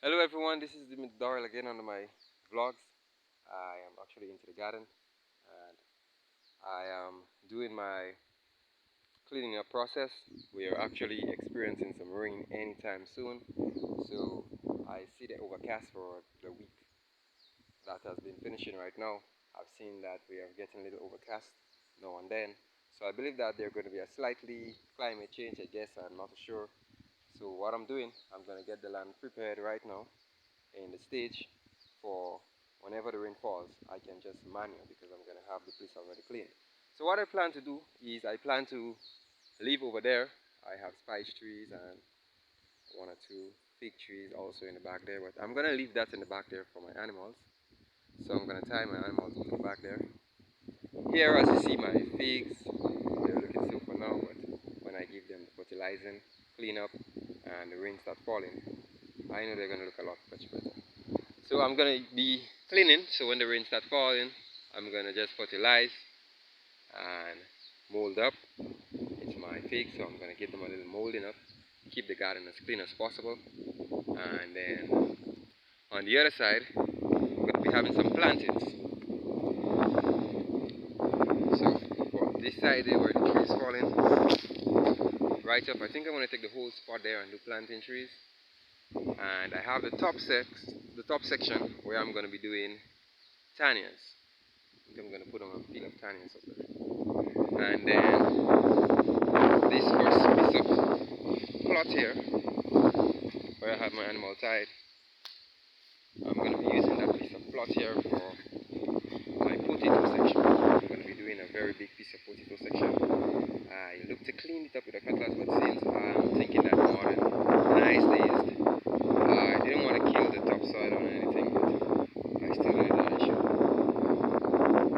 Hello everyone, this is Dimit Doral again on my vlogs. I am actually into the garden and I am doing my cleaning up process. We are actually experiencing some rain anytime soon, so I see the overcast for the week that has been finishing right now. I've seen that we are getting a little overcast now and then, so I believe that there's going to be a slightly climate change. I guess I'm not sure. So what I'm doing, I'm going to get the land prepared right now in the stage for whenever the rain falls, I can just manual because I'm going to have the place already clean. So what I plan to do is I plan to leave over there. I have spice trees and one or two fig trees also in the back there, but I'm going to leave that in the back there for my animals. So I'm going to tie my animals into the back there. Here as you see my figs, they're looking so for now, but when I give them the fertilizing, clean up, and the rain start falling, I know they're going to look a lot much better. So I'm gonna be cleaning, so when the rain starts falling, I'm gonna just fertilize and mold up. It's my fig, so I'm gonna give them a little molding up, keep the garden as clean as possible. And then on the other side, I'm gonna be having some plantings. So for this side there where the tree is falling, right up, I think I'm gonna take the whole spot there and do planting trees. And I have the top section where I'm gonna be doing tanias. I think I'm gonna put on a field of tanias up there. And then this first piece of plot here, where I have my animal tied, I'm going to be using that piece of plot here for my potato section. I'm going to be doing a very big piece of potato section. I look to clean it up with a cutlass, but since I'm thinking that nice days, I didn't want to kill the topsoil or anything, but I still did that. I should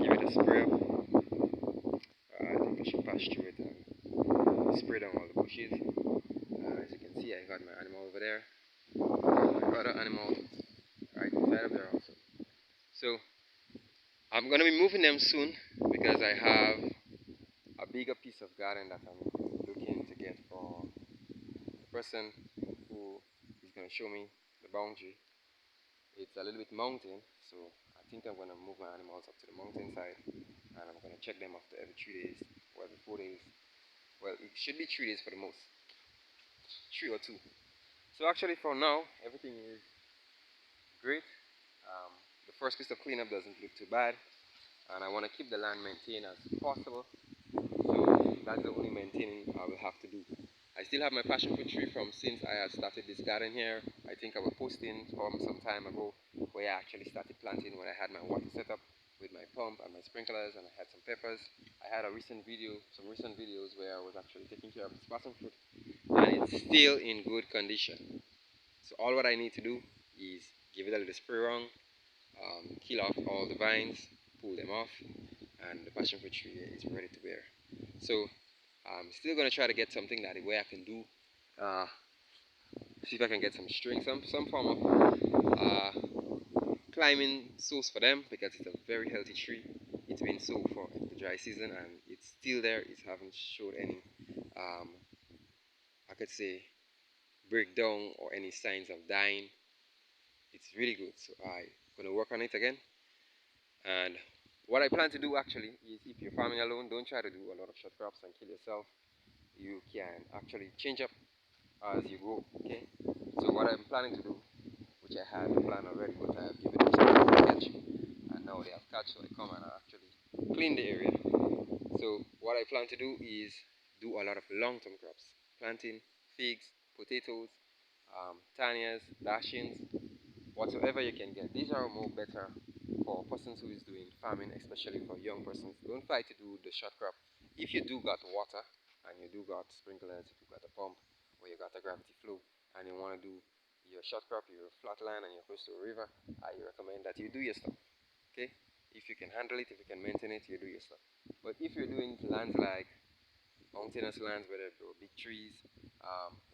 give it a spray up. I think I should pass through it and spray down all the bushes. As you can see, I got my animal over there. I got my other animal right inside of there also. So I'm gonna be moving them soon because I have a bigger piece of garden that I'm looking to get for the person who is gonna show me the boundary. It's a little bit mountain, so I think I'm gonna move my animals up to the mountain side and I'm gonna check them after every 3 days or every 4 days. Well, it should be 3 days for the most, 3 or 2. So actually for now, everything is great. The first piece of cleanup doesn't look too bad, and I want to keep the land maintained as possible. So that's the only maintaining I will have to do. I still have my passion fruit tree from since I had started this garden here. I think I was posting from some time ago where I actually started planting when I had my water set up with my pump and my sprinklers, and I had some peppers. I had some recent videos where I was actually taking care of this passion fruit, and it's still in good condition. So all what I need to do is give it a little spray around, kill off all the vines, pull them off, and the passion fruit tree is ready to bear. So I'm still gonna try to get something that way I can do. Uh, See if I can get some string, some form of climbing source for them because it's a very healthy tree. It's been sold for the dry season and it's still there. It haven't showed any, I could say, breakdown or any signs of dying. It's really good. So I'm gonna work on it again. And what I plan to do actually is if you're farming alone, don't try to do a lot of short crops and kill yourself. You can actually change up as you go, okay? So what I'm planning to do, which I had a plan already, but I have given them something to catch, and now they have catch, so I come and I actually clean the area. So what I plan to do is do a lot of long-term crops, planting figs, potatoes, tanias, dashings, whatsoever you can get. These are more better for persons who is doing farming, especially for young persons. Don't try to do the short crop. If you do got water and you do got sprinklers, if you got a pump or you got a gravity flow and you want to do your short crop, your flat land and you're close to a river, I recommend that you do your stuff. Okay? If you can handle it, if you can maintain it, you do your stuff. But if you're doing lands like mountainous lands where there are big trees,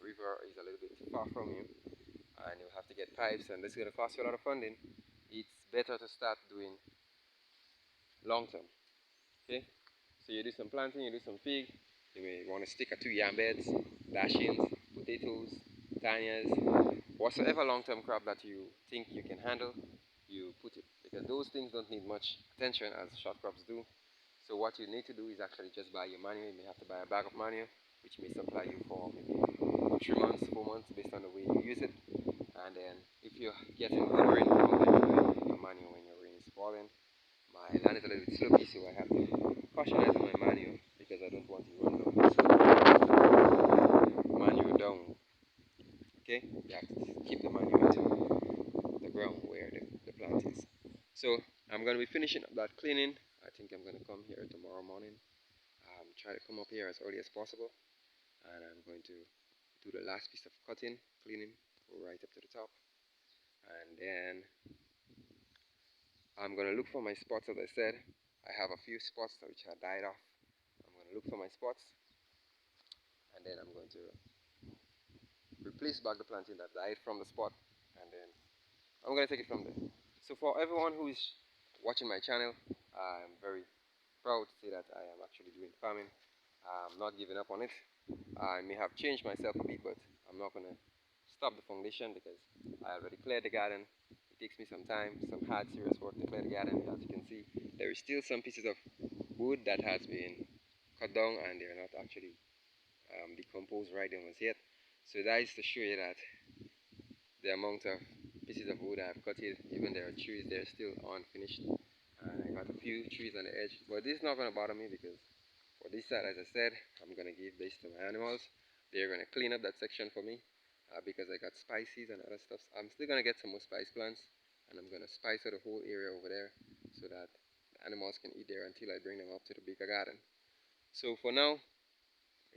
river is a little bit far from you, and you have to get pipes, and this is going to cost you a lot of funding. It's better to start doing long term. Okay, so you do some planting, you do some fig. You may want to stick a 2 yam beds, dashings, potatoes, tanias, whatsoever long-term crop that you think you can handle, you put it, because those things don't need much attention as short crops do. So what you need to do is actually just buy your manure. You may have to buy a bag of manure, which may supply you for maybe 3 months, 4 months, based on the way you use it. And then if you're getting good rainfall, then you do your manure when your rain is falling. My land is a little bit slopey, so I have to cautionize my manure because I don't want to run down the manure down. Okay, you have to keep the manure into the ground where the plant is. So I'm going to be finishing up that cleaning. I think I'm going to come here tomorrow morning. Try to come up here as early as possible, and I'm going to do the last piece of cutting, cleaning, right up to the top, and then I'm going to look for my spots. As I said, I have a few spots which have died off. I'm going to look for my spots, and then I'm going to replace back the planting that died from the spot, and then I'm going to take it from there. So for everyone who is watching my channel, I'm very proud to say that I am actually doing farming. I'm not giving up on it. I may have changed myself a bit, but I'm not going to stop the foundation because I already cleared the garden. It takes me some time, some hard, serious work to clear the garden. As you can see, there is still some pieces of wood that has been cut down and they're not actually decomposed right down as yet. So that is to show you that the amount of pieces of wood I've cut it, even there are trees, they're still unfinished. And I got a few trees on the edge, but this is not going to bother me because for this side, as I said, I'm going to give this to my animals. They're going to clean up that section for me because I got spices and other stuff. I'm still going to get some more spice plants, and I'm going to spice out the whole area over there so that the animals can eat there until I bring them up to the bigger garden. So for now,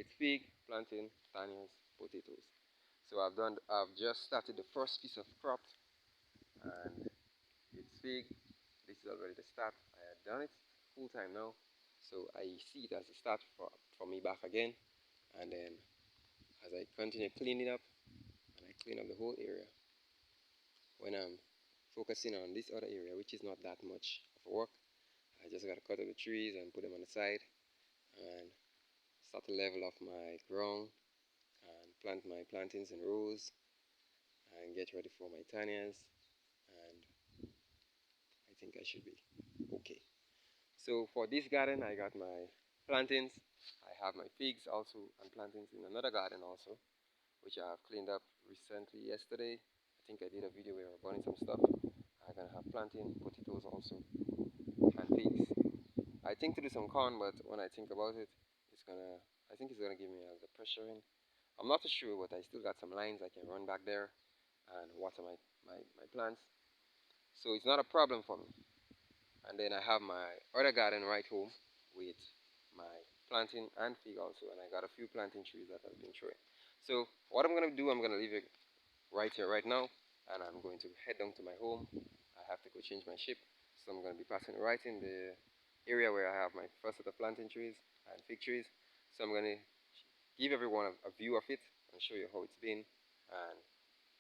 it's fig, plantain, tanias, potatoes. So I've just started the first piece of crop, and it's fig. This is already the start. I had done it full time now, so I see it as a start for me back again. And then as I continue cleaning up, and I clean up the whole area, when I'm focusing on this other area, which is not that much of work, I just gotta cut out the trees and put them on the side, and start to level off my ground and plant my plantings in rows and get ready for my tanias, and I think I should be okay. So for this garden, I got my plantings. I have my figs also and plantings in another garden also, which I have cleaned up recently yesterday. I think I did a video where I was burning some stuff. I'm gonna have planting, potatoes also, and figs. I think to do some corn, but when I think about it, I think it's gonna give me the pressure in. I'm not too sure, but I still got some lines I can run back there and water my plants. So it's not a problem for me. And then I have my other garden right home with my planting and fig also, and I got a few planting trees that I've been showing. So what I'm gonna do, I'm gonna leave it right here right now, and I'm going to head down to my home. I have to go change my ship, so I'm gonna be passing right in the area where I have my first set of planting trees and fig trees. So I'm gonna give everyone a view of it and show you how it's been and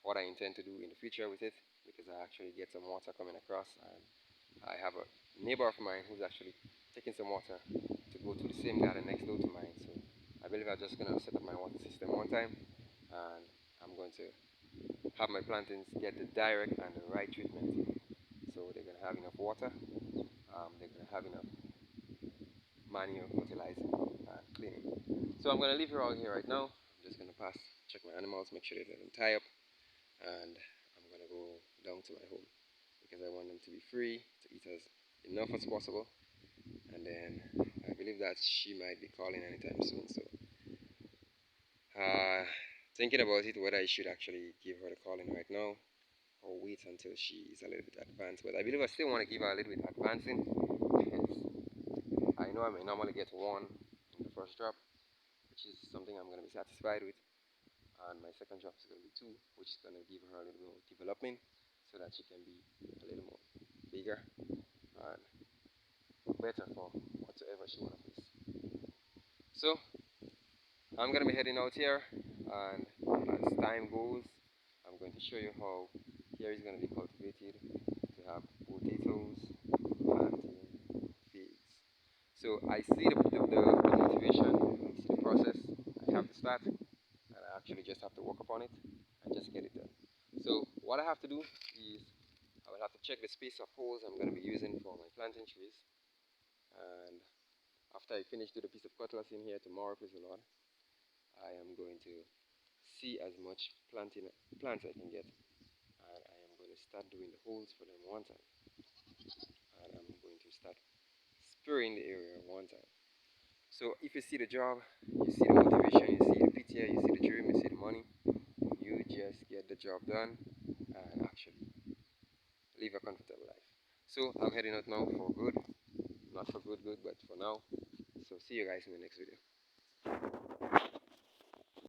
what I intend to do in the future with it, because I actually get some water coming across, and I have a neighbor of mine who's actually taking some water to go to the same garden next door to mine. So I believe I'm just going to set up my water system one time, and I'm going to have my plantings get the direct and the right treatment. So they're going to have enough water, they're going to have enough manure, fertilizer, and cleaning. So I'm going to leave her out here right now. I'm just going to pass, check my animals, make sure they let them tie up, and I'm going to go down to my home because I want them to be free to eat as enough as possible. And then I believe that she might be calling anytime soon, so thinking about it, whether I should actually give her the calling right now or wait until she is a little bit advanced. But I believe I still want to give her a little bit advancing because I know I may normally get one in the first drop, which is something I'm going to be satisfied with, and my second drop is going to be two, which is going to give her a little more development so that she can be a little more bigger and better for whatsoever she wants to face. So I'm going to be heading out here, and as time goes, I'm going to show you how here is going to be cultivated to have potatoes, planting, figs. So I see the motivation, I see the process. I have to start, and I actually just have to work upon it and just get it done. what I have to do is I will have to check the space of holes I'm going to be using for my planting trees. And after I finish with a piece of cutlass in here tomorrow, please the Lord, I am going to see as much plants I can get, and I am going to start doing the holes for them one time, and I'm going to start spraying the area one time. So if you see the job, you see the motivation, you see the PTA, you see the dream, you see the money, you just get the job done and actually live a comfortable life. So I'm heading out now for good, not for good, but for now. So see you guys in the next video.